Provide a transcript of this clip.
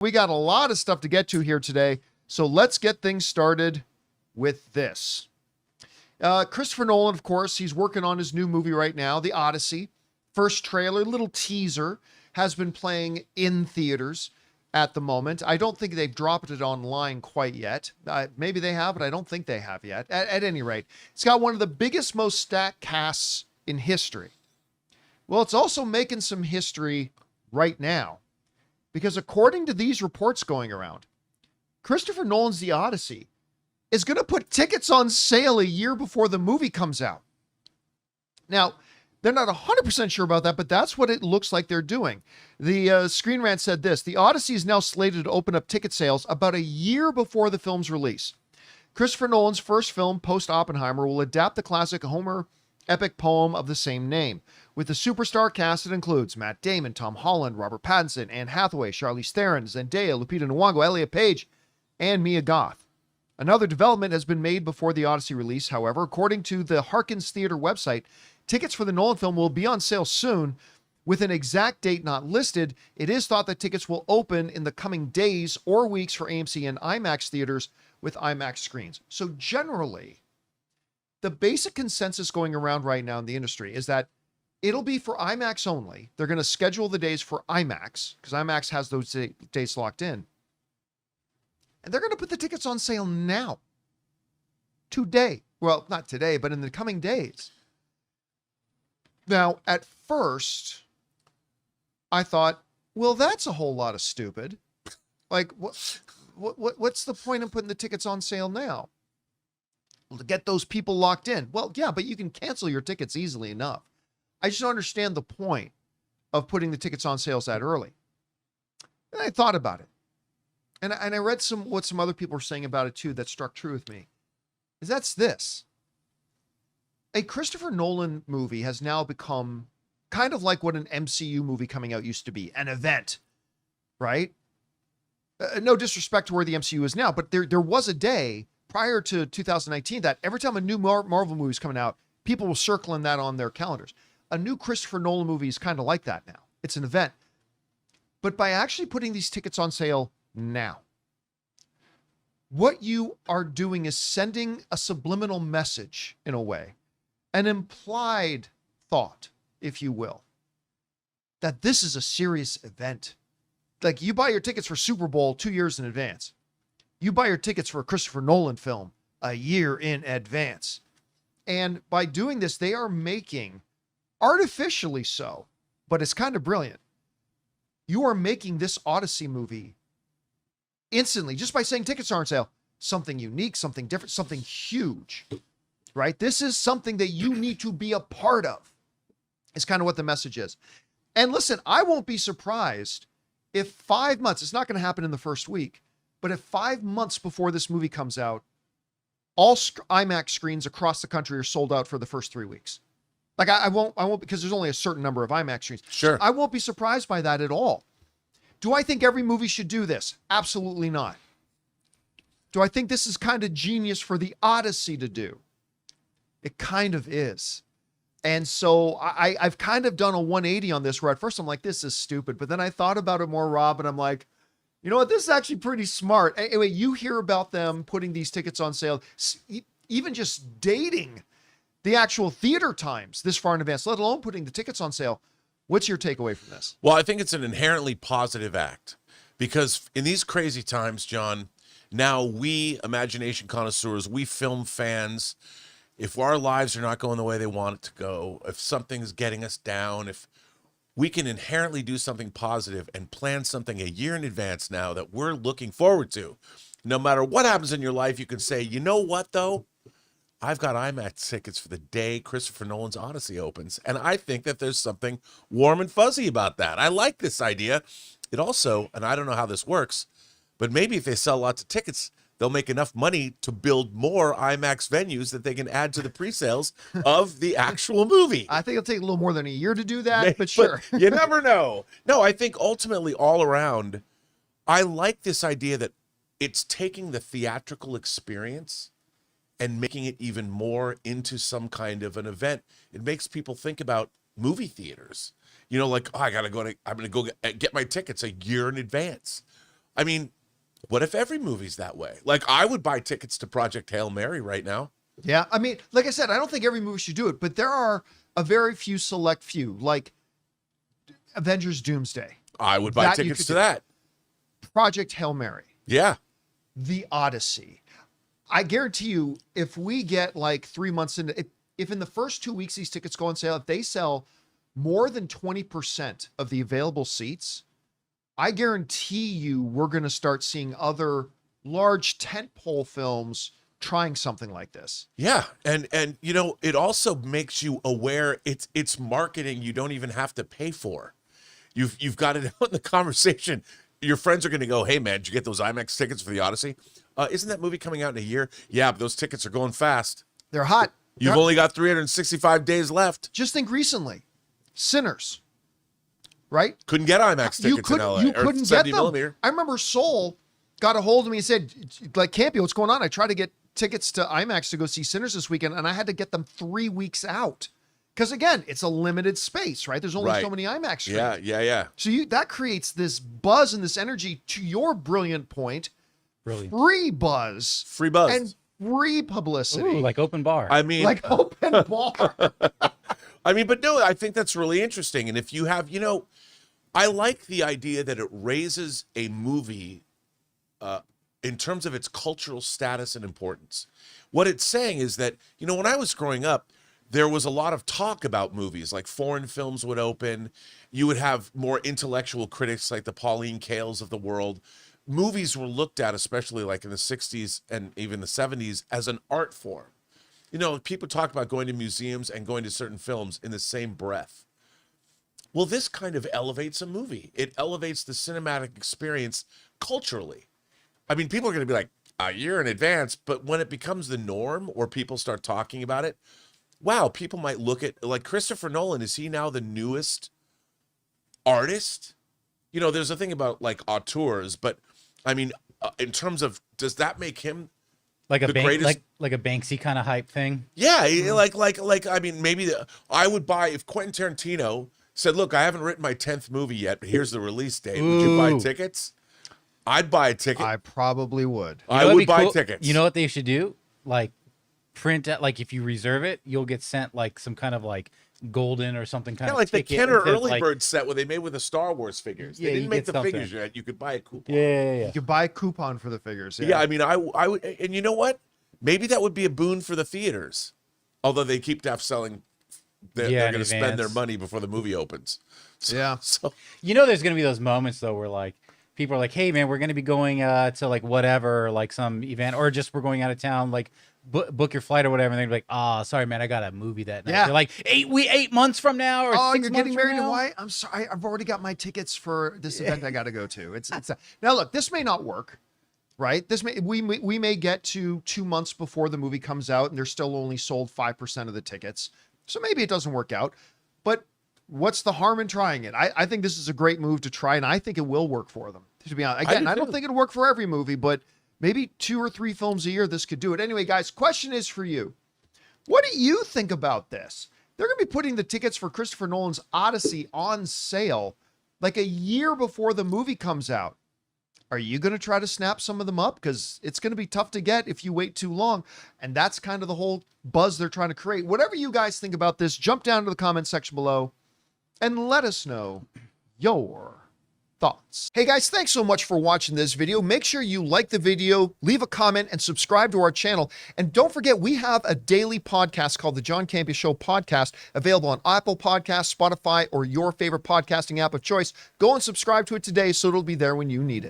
We got a lot of stuff to get to here today, so let's get things started with this. Christopher Nolan, of course, he's working on his new movie right now, The Odyssey. First trailer, little teaser, has been playing in theaters at the moment. I don't think they've dropped it online quite yet. Maybe they have, but I don't think they have yet. At any rate, it's got one of the biggest, most stacked casts in history. Well, it's also making some history right now, because according to these reports going around, Christopher Nolan's The Odyssey is going to put tickets on sale a year before the movie comes out. Now, they're not 100% sure about that, but that's what it looks like they're doing. The Screen Rant said this: The Odyssey is now slated to open up ticket sales about a year before the film's release. Christopher Nolan's first film, post-Oppenheimer, will adapt the classic Homer epic poem of the same name. With the superstar cast, it includes Matt Damon, Tom Holland, Robert Pattinson, Anne Hathaway, Charlize Theron, Zendaya, Lupita Nyong'o, Elliot Page, and Mia Goth. Another development has been made before the Odyssey release, however. According to the Harkins Theater website, tickets for the Nolan film will be on sale soon. With an exact date not listed, it is thought that tickets will open in the coming days or weeks for AMC and IMAX theaters with IMAX screens. So generally, the basic consensus going around right now in the industry is that it'll be for IMAX only. They're going to schedule the days for IMAX because IMAX has those dates locked in. And they're going to put the tickets on sale now. Today. Well, not today, but in the coming days. Now, at first, I thought, well, that's a whole lot of stupid. Like, what's the point of putting the tickets on sale now? Well, to get those people locked in. Well, yeah, but you can cancel your tickets easily enough. I just don't understand the point of putting the tickets on sales that early. And I thought about it. And I read what some other people were saying about it too that struck true with me. That's this. A Christopher Nolan movie has now become kind of like what an MCU movie coming out used to be, an event, right? No disrespect to where the MCU is now, but there was a day prior to 2019 that every time a new Marvel movie is coming out, people were circling that on their calendars. A new Christopher Nolan movie is kind of like that now. It's an event. But by actually putting these tickets on sale now, what you are doing is sending a subliminal message in a way, an implied thought, if you will, that this is a serious event. Like, you buy your tickets for Super Bowl 2 years in advance. You buy your tickets for a Christopher Nolan film a year in advance. And by doing this, they are making, artificially so, but it's kind of brilliant, you are making this Odyssey movie instantly, just by saying tickets are on sale, something unique, something different, something huge, right? This is something that you need to be a part of, is kind of what the message is. And listen, I won't be surprised if 5 months, it's not going to happen in the first week, but if 5 months before this movie comes out, all IMAX screens across the country are sold out for the first 3 weeks. Like, I won't, because there's only a certain number of IMAX screens. Sure. I won't be surprised by that at all. Do I think every movie should do this? Absolutely not. Do I think this is kind of genius for the Odyssey to do? It kind of is. And so I've kind of done a 180 on this, where at first I'm like, this is stupid. But then I thought about it more, Rob, and I'm like, you know what? This is actually pretty smart. Anyway, you hear about them putting these tickets on sale, even just dating the actual theater times this far in advance, let alone putting the tickets on sale. What's your takeaway from this? Well, I think it's an inherently positive act, because in these crazy times, John, now we imagination connoisseurs, we film fans, if our lives are not going the way they want it to go, if something's getting us down, if we can inherently do something positive and plan something a year in advance now that we're looking forward to, no matter what happens in your life, you can say, you know what, though? I've got IMAX tickets for the day Christopher Nolan's Odyssey opens. And I think that there's something warm and fuzzy about that. I like this idea. It also, and I don't know how this works, but maybe if they sell lots of tickets, they'll make enough money to build more IMAX venues that they can add to the pre-sales of the actual movie. I think it'll take a little more than a year to do that, but sure. You never know. No, I think ultimately all around, I like this idea that it's taking the theatrical experience and making it even more into some kind of an event. It makes people think about movie theaters. You know, like, oh, I'm going to go get my tickets a year in advance. I mean, what if every movie's that way? Like, I would buy tickets to Project Hail Mary right now. Yeah. I mean, like I said, I don't think every movie should do it, but there are a very few select few, like Avengers Doomsday, I would buy That you tickets could to do. that. Project Hail Mary, Yeah. The Odyssey. I guarantee you, if we get like 3 months into, if in the first 2 weeks these tickets go on sale, if they sell more than 20% of the available seats, I guarantee you we're going to start seeing other large tentpole films trying something like this. Yeah. And you know, it also makes you aware it's marketing you don't even have to pay for. You've got it out in the conversation. Your friends are going to go, "Hey man, did you get those IMAX tickets for the Odyssey? Isn't that movie coming out in a year?" Yeah, but those tickets are going fast. They're hot. You've only got 365 days left. Just think recently, Sinners, right? Couldn't get IMAX tickets in LA. You or couldn't get 70 them. millimeter. I remember Soul got a hold of me and said, like, Campea, what's going on? I tried to get tickets to IMAX to go see Sinners this weekend, and I had to get them 3 weeks out. Because again, it's a limited space, right? There's only Right. so many IMAX screens. Yeah. So that creates this buzz and this energy. To your brilliant point, Brilliant. free buzz Free buzz. and free publicity. Ooh, like open bar. I mean, like open bar. but no, I think that's really interesting. And if you have, you know, I like the idea that it raises a movie in terms of its cultural status and importance. What it's saying is that, you know, when I was growing up, there was a lot of talk about movies, like foreign films would open. You would have more intellectual critics like the Pauline Kaels of the world. Movies were looked at, especially like in the 60s and even the 70s, as an art form. You know, people talk about going to museums and going to certain films in the same breath. Well, this kind of elevates a movie. It elevates the cinematic experience culturally. I mean, people are going to be like, a year in advance, but when it becomes the norm or people start talking about it, wow, people might look at, like, Christopher Nolan, is he now the newest artist? You know, there's a thing about like auteurs, but I mean, in terms of, does that make him like a the greatest? like a Banksy kind of hype thing. Yeah, like I mean, maybe I would buy, if Quentin Tarantino said, "Look, I haven't written my 10th movie yet, but here's the release date. Would you buy Ooh. tickets?" I'd buy a ticket. I probably would. I what'd would be buy cool? tickets. You know what they should do? Like print out, like if you reserve it, you'll get sent like some kind of like golden or something kind Yeah, of like the ticket Kenner instead of, Early like, Bird set where they made with the Star Wars figures. Yeah, They didn't you make get the something. figures yet. You could buy a coupon. Yeah. You could buy a coupon for the figures. Yeah, I mean, I would, and you know what? Maybe that would be a boon for the theaters. Although they keep selling, they're Yeah, in going to spend their advance. money before the movie opens. So, Yeah. So You know, there's gonna be those moments though where like people are like, "Hey, man, we're gonna be going to like whatever, like some event, or just we're going out of town, like book your flight or whatever." And they're like, "Oh, sorry, man, I got a movie that night." Yeah. They're like, 8 months from now, or Oh, 6 you're months getting from married in now? Hawaii? I'm sorry. I've already got my tickets for this event I got to go to. It's now look, this may not work, right? We may get to 2 months before the movie comes out and they're still only sold 5% of the tickets. So maybe it doesn't work out, but what's the harm in trying it? I think this is a great move to try, and I think it will work for them, to be honest. Again, I don't think it'll work for every movie, but maybe 2 or 3 films a year, this could do it. Anyway, guys, question is for you. What do you think about this? They're going to be putting the tickets for Christopher Nolan's Odyssey on sale like a year before the movie comes out. Are you going to try to snap some of them up? Because it's going to be tough to get if you wait too long. And that's kind of the whole buzz they're trying to create. Whatever you guys think about this, jump down to the comment section below and let us know your thoughts. Hey guys, thanks so much for watching this video. Make sure you like the video, leave a comment, and subscribe to our channel. And don't forget, we have a daily podcast called the John Campea Show podcast, available on Apple Podcasts, Spotify, or your favorite podcasting app of choice. Go and subscribe to it today so it'll be there when you need it.